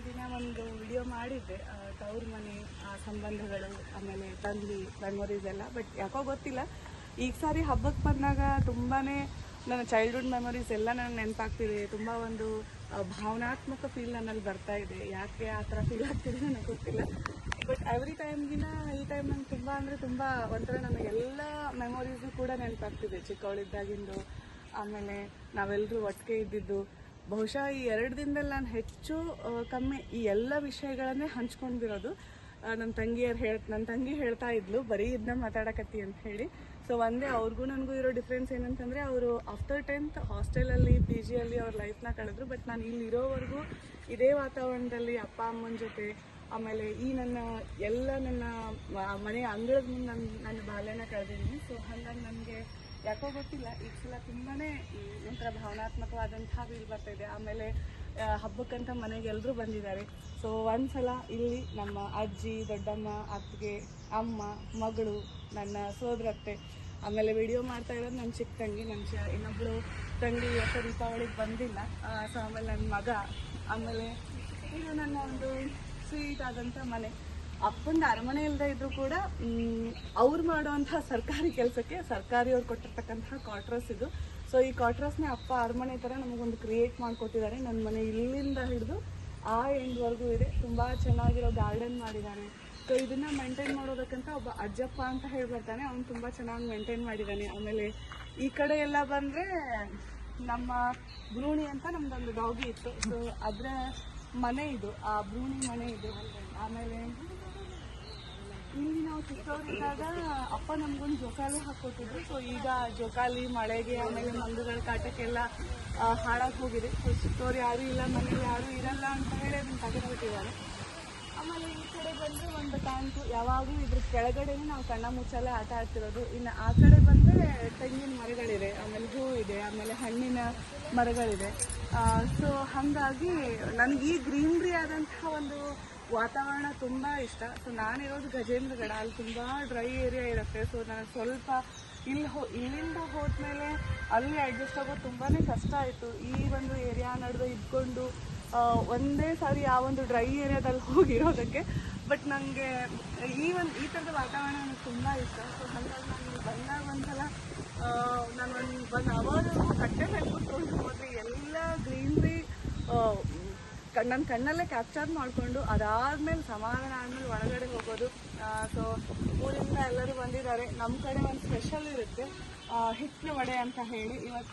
ದಿನ ಒಂದು ವಿಡಿಯೋ ಮಾಡಿದ್ದೆ ತವ್ರ ಮನೆ ಸಂಬಂಧಗಳು ಆಮೇಲೆ ತಂಗಿ ಮೆಮೊರೀಸ್ ಎಲ್ಲ. ಬಟ್ ಯಾಕೋ ಗೊತ್ತಿಲ್ಲ, ಈಗ ಸಾರಿ ಹಬ್ಬಕ್ಕೆ ಬಂದಾಗ ತುಂಬಾ ನನ್ನ ಚೈಲ್ಡ್ಹುಡ್ ಮೆಮೊರೀಸ್ ಎಲ್ಲ ನನಗೆ ನೆನಪಾಗ್ತಿದೆ. ತುಂಬ ಒಂದು ಭಾವನಾತ್ಮಕ ಫೀಲ್ ನನ್ನಲ್ಲಿ ಬರ್ತಾ ಇದೆ. ಯಾಕೆ ಆ ಥರ ಫೀಲ್ ಆಗ್ತಿದೆ ನನಗೆ ಗೊತ್ತಿಲ್ಲ. ಬಟ್ ಎವ್ರಿ ಟೈಮ್ಗಿನ ಈ ಟೈಮ್ ನಂಗೆ ತುಂಬ ಅಂದರೆ ತುಂಬ ಒಂಥರ ನನಗೆಲ್ಲ ಮೆಮೊರೀಸು ಕೂಡ ನೆನಪಾಗ್ತಿದೆ. ಚಿಕ್ಕವಳಿದ್ದಾಗಿಂದು, ಆಮೇಲೆ ನಾವೆಲ್ಲರೂ ಒಟ್ಟಿಗೆ ಇದ್ದಿದ್ದು. ಬಹುಶಃ ಈ 2 ದಿನದಲ್ಲಿ ನಾನು ಹೆಚ್ಚು ಕಮ್ಮಿ ಈ ಎಲ್ಲ ವಿಷಯಗಳನ್ನೇ ಹಂಚ್ಕೊಂಡಿರೋದು. ನನ್ನ ತಂಗಿ ಹೇಳ್ತಾ ಇದ್ಲು, ಬರೀ ಇದನ್ನ ಮಾತಾಡಕತ್ತಿ ಅಂತ ಹೇಳಿ. ಸೊ ಒಂದೇ ಅವ್ರಿಗೂ ನನಗೂ ಇರೋ ಡಿಫ್ರೆನ್ಸ್ ಏನಂತಂದರೆ, ಅವರು ಆಫ್ಟರ್ 10th ಹಾಸ್ಟೆಲಲ್ಲಿ PG ಅಲ್ಲಿ ಅವ್ರ ಲೈಫ್ನ ಕಳೆದ್ರು. ಬಟ್ ನಾನು ಇಲ್ಲಿ ಇರೋವರೆಗೂ ಇದೇ ವಾತಾವರಣದಲ್ಲಿ ಅಪ್ಪ ಅಮ್ಮನ ಜೊತೆ, ಆಮೇಲೆ ಈ ನನ್ನ ಮನೆಯ ಅಂಗಳದ ಮುಂದೆ ನನ್ನ ಬಾಲ್ಯನ ಕಳೆದಿದ್ದೀನಿ. ಸೊ ಹಾಗಾಗಿ ನನಗೆ ಯಾಕೋ ಗೊತ್ತಿಲ್ಲ, ಈ ಸಲ ತುಂಬಾ ಒಂಥರ ಭಾವನಾತ್ಮಕವಾದಂತಹ ಫೀಲ್ ಬರ್ತಾ ಇದೆ. ಆಮೇಲೆ ಹಬ್ಬಕ್ಕಂತ ಮನೆಗೆ ಎಲ್ಲರೂ ಬಂದಿದ್ದಾರೆ. ಸೊ ಒಂದ್ಸಲ ಇಲ್ಲಿ ನಮ್ಮ ಅಜ್ಜಿ, ದೊಡ್ಡಮ್ಮ, ಅತ್ತಿಗೆ, ಅಮ್ಮ, ಮಗಳು, ನನ್ನ ಸೋದರತ್ತೆ, ಆಮೇಲೆ ವಿಡಿಯೋ ಮಾಡ್ತಾ ಇರೋದು ನನ್ನ ಚಿಕ್ಕ ತಂಗಿ, ಇನ್ನೊಬ್ಬಳು ತಂಗಿ ಹೊಸ ದೀಪಾವಳಿಗೆ ಬಂದಿಲ್ಲ. ಸೊ ಆಮೇಲೆ ನನ್ನ ಮಗ, ಆಮೇಲೆ ಇದು ನನ್ನ ಒಂದು ಸ್ವೀಟ್ ಆದಂಥ ಮನೆ. ಅಪ್ಪಂದು ಅರಮನೆ ಇಲ್ಲದೆ ಇದ್ರೂ ಕೂಡ ಅವ್ರು ಮಾಡುವಂತಹ ಸರ್ಕಾರಿ ಕೆಲಸಕ್ಕೆ ಸರ್ಕಾರಿಯವ್ರು ಕೊಟ್ಟಿರ್ತಕ್ಕಂತಹ ಕ್ವಾರ್ಟರ್ಸ್ ಇದು. ಸೊ ಈ ಕ್ವಾರ್ಟರ್ಸ್ನೇ ಅಪ್ಪ ಅರಮನೆ ಥರ ನಮಗೊಂದು ಕ್ರಿಯೇಟ್ ಮಾಡಿಕೊಟ್ಟಿದ್ದಾರೆ. ನನ್ನ ಮನೆ ಇಲ್ಲಿಂದ ಹಿಡಿದು ಆ ಎಂಡ್ವರೆಗೂ ಇದೆ. ತುಂಬ ಚೆನ್ನಾಗಿರೋ ಗಾರ್ಡನ್ ಮಾಡಿದ್ದಾನೆ. ಸೊ ಇದನ್ನು ಮೇಂಟೈನ್ ಮಾಡೋದಕ್ಕಂತ ಒಬ್ಬ ಅಜ್ಜಪ್ಪ ಅಂತ ಹೇಳಿ ಬರ್ತಾನೆ, ಅವ್ನು ತುಂಬ ಚೆನ್ನಾಗಿ ಮೇಂಟೈನ್ ಮಾಡಿದ್ದಾನೆ. ಆಮೇಲೆ ಈ ಕಡೆ ಎಲ್ಲ ಬಂದರೆ ನಮ್ಮ ಬ್ರೂಣಿ ಅಂತ ನಮ್ಮದೊಂದು ಡಾಗಿ ಇತ್ತು. ಸೊ ಅದರ ಮನೆ ಇದು, ಆ ಬ್ರೂಣಿ ಮನೆ ಇದು. ಆಮೇಲೆ ಇಲ್ಲಿ ನಾವು ಚಿಕ್ಕವರಿದ್ದಾಗ ಅಪ್ಪ ನಮಗೊಂದು ಜೋಕಾಲಿ ಹಾಕ್ಕೊಟ್ಟಿದ್ರು. ಸೊ ಈಗ ಜೋಕಾಲಿ ಮಳೆಗೆ ಆಮೇಲೆ ಮಂಗಗಳ ಕಾಟಕ್ಕೆಲ್ಲ ಹಾಳಾಗಿ ಹೋಗಿದೆ. ಸೊ ಚಿಕ್ಕವ್ರು ಯಾರೂ ಇಲ್ಲ, ಮನೇಲಿ ಯಾರೂ ಇರಲ್ಲ ಅಂತ ಹೇಳಿ ಅದನ್ನು ತೆಗೆದುಬಿಟ್ಟಿದ್ದಾರೆ. ಆಮೇಲೆ ಈ ಕಡೆ ಬಂದರೆ ಒಂದು ಟ್ಯಾಂಕು, ಯಾವಾಗಲೂ ಇದ್ರ ಕೆಳಗಡೆನೇ ನಾವು ಕಣ್ಣ ಮುಚ್ಚಲ್ಲೇ ಆಟ ಆಡ್ತಿರೋದು. ಇನ್ನು ಆ ಕಡೆ ಬಂದರೆ ತೆಂಗಿನ ಮರಗಳಿದೆ, ಆಮೇಲೆ ಹೂ ಇದೆ, ಆಮೇಲೆ ಹಣ್ಣಿನ ಮರಗಳಿದೆ. ಸೊ ಹಾಗಾಗಿ ನನಗೆ ಈ ಗ್ರೀನ್ರಿ ಆದಂತಹ ಒಂದು ವಾತಾವರಣ ತುಂಬ ಇಷ್ಟ. ಸೊ ನಾನಿರೋದು ಗಜೇಂದ್ರಗಡ, ಅಲ್ಲಿ ತುಂಬ ಡ್ರೈ ಏರಿಯಾ ಇರುತ್ತೆ. ಸೊ ನನಗೆ ಸ್ವಲ್ಪ ಇಲ್ಲಿಂದ ಹೋದ್ಮೇಲೆ ಅಲ್ಲಿ ಅಡ್ಜಸ್ಟ್ ಆಗೋದು ತುಂಬಾ ಕಷ್ಟ ಆಯಿತು. ಈ ಒಂದು ಏರಿಯಾ ನಡುವೆ ಇದ್ಕೊಂಡು ಒಂದೇ ಸಾರಿ ಆ ಒಂದು ಡ್ರೈ ಏರಿಯಾದಲ್ಲಿ ಹೋಗಿರೋದಕ್ಕೆ. ಬಟ್ ನನಗೆ ಈ ಥರದ ವಾತಾವರಣ ನನಗೆ ತುಂಬ ಇಷ್ಟ. ಸೊ ಹಾಗಾಗಿ ನಾನು ಇಲ್ಲಿ ಬಂದಾಗ ಒಂದ್ಸಲ ನಾನು ಒಂದು ಅವರು ಕಟ್ಟೆ ಮೇಲೆ ಕೂತ್ಕೊಂಡು ಹೋದರೆ ಎಲ್ಲ ಗ್ರೀನ್ರಿ ನನ್ನ ಕಣ್ಣಲ್ಲೇ ಕ್ಯಾಪ್ಚರ್ ಮಾಡಿಕೊಂಡು ಅದಾದಮೇಲೆ ಸಮಾಧಾನ ಆದಮೇಲೆ ಒಳಗಡೆ ಹೋಗೋದು. ಸೊ ಊರಿಂದ ಎಲ್ಲರೂ ಬಂದಿದ್ದಾರೆ. ನಮ್ಮ ಕಡೆ ಒಂದು ಸ್ಪೆಷಲ್ ಇರುತ್ತೆ, ಹಿಟ್ಟಿನ ವಡೆ ಅಂತ ಹೇಳಿ. ಇವತ್ತು